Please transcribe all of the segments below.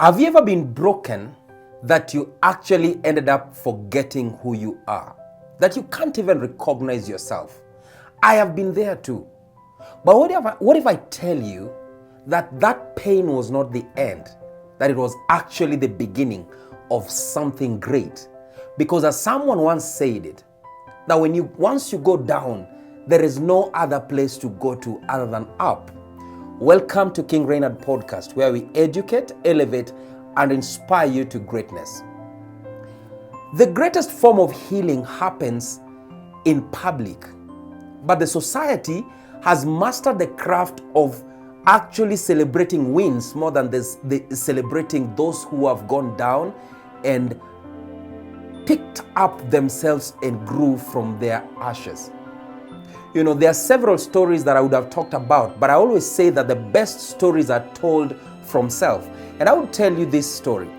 Have you ever been broken that you actually ended up forgetting who you are? That you can't even recognize yourself? I have been there too. But what if I tell you that pain was not the end, that it was actually the beginning of something great? Because as someone once said it, that once you go down, there is no other place to go to other than up. Welcome to King Reinhardt Podcast, where we educate, elevate, and inspire you to greatness. The greatest form of healing happens in public, but the society has mastered the craft of actually celebrating wins more than celebrating those who have gone down and picked up themselves and grew from their ashes. You know, there are several stories that I would have talked about, but I always say that the best stories are told from self. And I would tell you this story.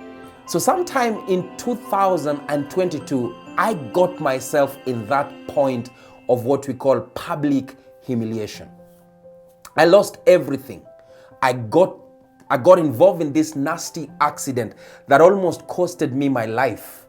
So sometime in 2022, I got myself in that point of what we call public humiliation. I lost everything. I got involved in this nasty accident that almost costed me my life.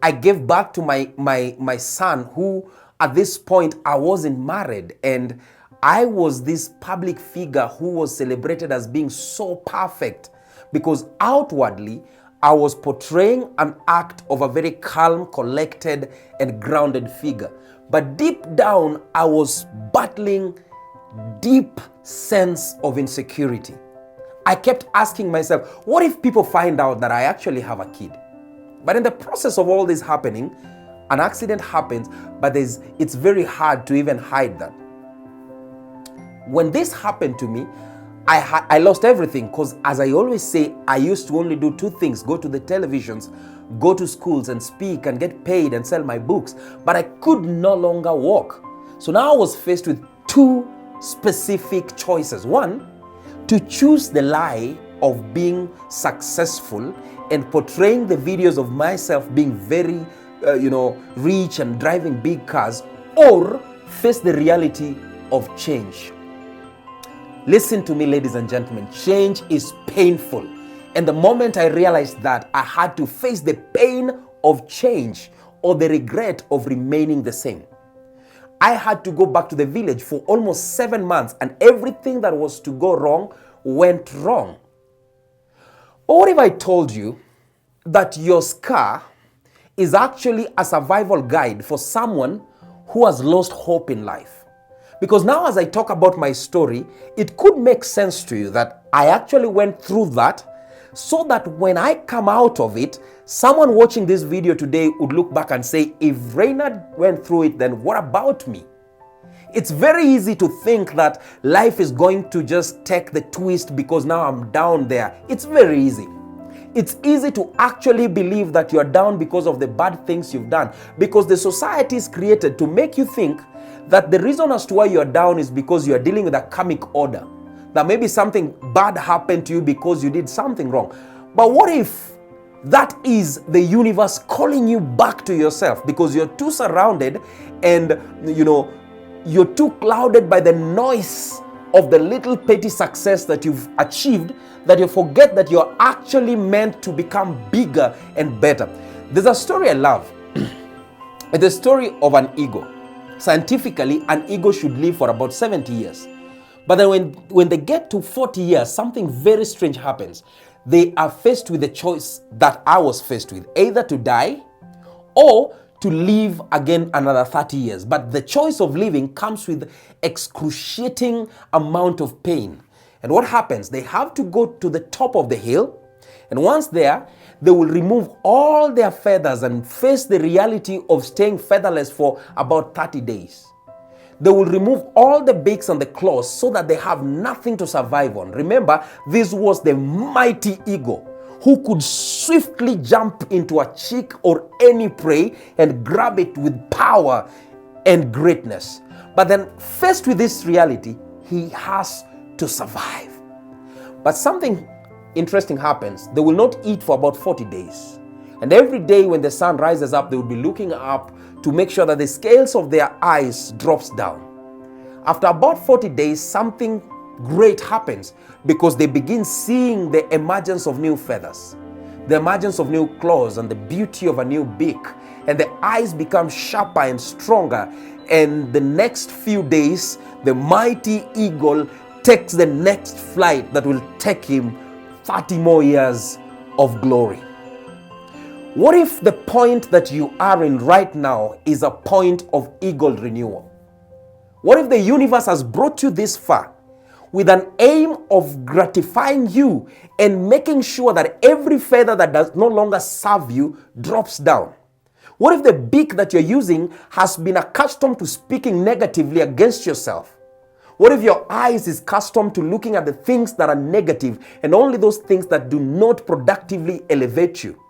I gave back to my son, who at this point I wasn't married, and I was this public figure who was celebrated as being so perfect, because outwardly I was portraying an act of a very calm, collected, and grounded figure. But deep down, I was battling deep sense of insecurity. I kept asking myself, what if people find out that I actually have a kid? But in the process of all this happening, an accident happens, but it's very hard to even hide that. When this happened to me, I lost everything, because as I always say, I used to only do two things: go to the televisions, go to schools and speak and get paid and sell my books. But I could no longer walk. So now I was faced with two specific choices. One, to choose the lie of being successful and portraying the videos of myself being very rich and driving big cars, or face the reality of change. Listen to me, ladies and gentlemen, change is painful. And the moment I realized that, I had to face the pain of change or the regret of remaining the same. I had to go back to the village for almost 7 months, and everything that was to go wrong went wrong. Or what if I told you that your scar is actually a survival guide for someone who has lost hope in life? Because now as I talk about my story, it could make sense to you that I actually went through that, so that when I come out of it, someone watching this video today would look back and say, if Reinhardt went through it, then what about me? It's very easy to think that life is going to just take the twist because now I'm down there. It's very easy. It's easy to actually believe that you're down because of the bad things you've done, because the society is created to make you think that the reason as to why you're down is because you're dealing with a karmic order, that maybe something bad happened to you because you did something wrong. But what if that is the universe calling you back to yourself, because you're too surrounded and you're too clouded by the noise of the little petty success that you've achieved, that you forget that you're actually meant to become bigger and better. There's a story I love. It's the story of an eagle. Scientifically, an eagle should live for about 70 years. But then when they get to 40 years, something very strange happens. They are faced with the choice that I was faced with, either to die or to live again another 30 years. But the choice of living comes with excruciating amount of pain. And what happens? They have to go to the top of the hill, and once there, they will remove all their feathers and face the reality of staying featherless for about 30 days. They will remove all the beaks and the claws so that they have nothing to survive on. Remember, this was the mighty eagle who could swiftly jump into a chick or any prey and grab it with power and greatness. But then, faced with this reality, he has to survive. But something interesting happens. They will not eat for about 40 days. And every day when the sun rises up, they will be looking up to make sure that the scales of their eyes drops down. After about 40 days, something great happens because they begin seeing the emergence of new feathers, the emergence of new claws, and the beauty of a new beak. And the eyes become sharper and stronger. And the next few days, the mighty eagle takes the next flight that will take him 30 more years of glory. What if the point that you are in right now is a point of eagle renewal? What if the universe has brought you this far with an aim of gratifying you and making sure that every feather that does no longer serve you drops down? What if the beak that you're using has been accustomed to speaking negatively against yourself? What if your eyes is accustomed to looking at the things that are negative and only those things that do not productively elevate you?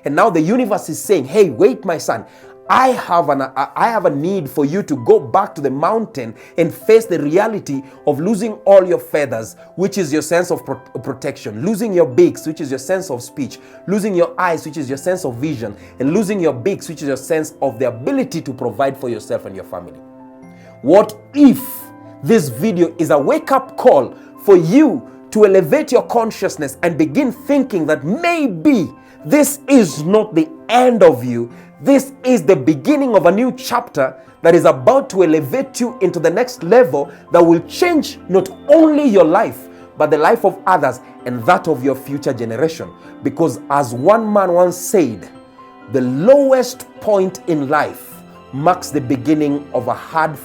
And now the universe is saying, hey, wait, my son, I have a need for you to go back to the mountain and face the reality of losing all your feathers, which is your sense of protection, losing your beaks, which is your sense of speech, losing your eyes, which is your sense of vision, and losing your beaks, which is your sense of the ability to provide for yourself and your family. What if this video is a wake-up call for you to elevate your consciousness and begin thinking that maybe this is not the end of you. This is the beginning of a new chapter that is about to elevate you into the next level that will change not only your life, but the life of others and that of your future generation. Because as one man once said, the lowest point in life marks the beginning of a hard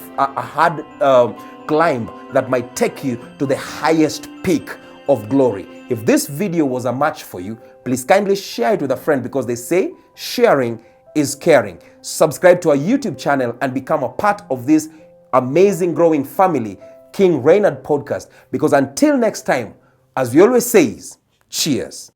climb that might take you to the highest peak of glory. If this video was a match for you, please kindly share it with a friend, because they say sharing is caring. Subscribe to our YouTube channel and become a part of this amazing growing family, King Reinhardt Podcast, because until next time, as we always say, cheers.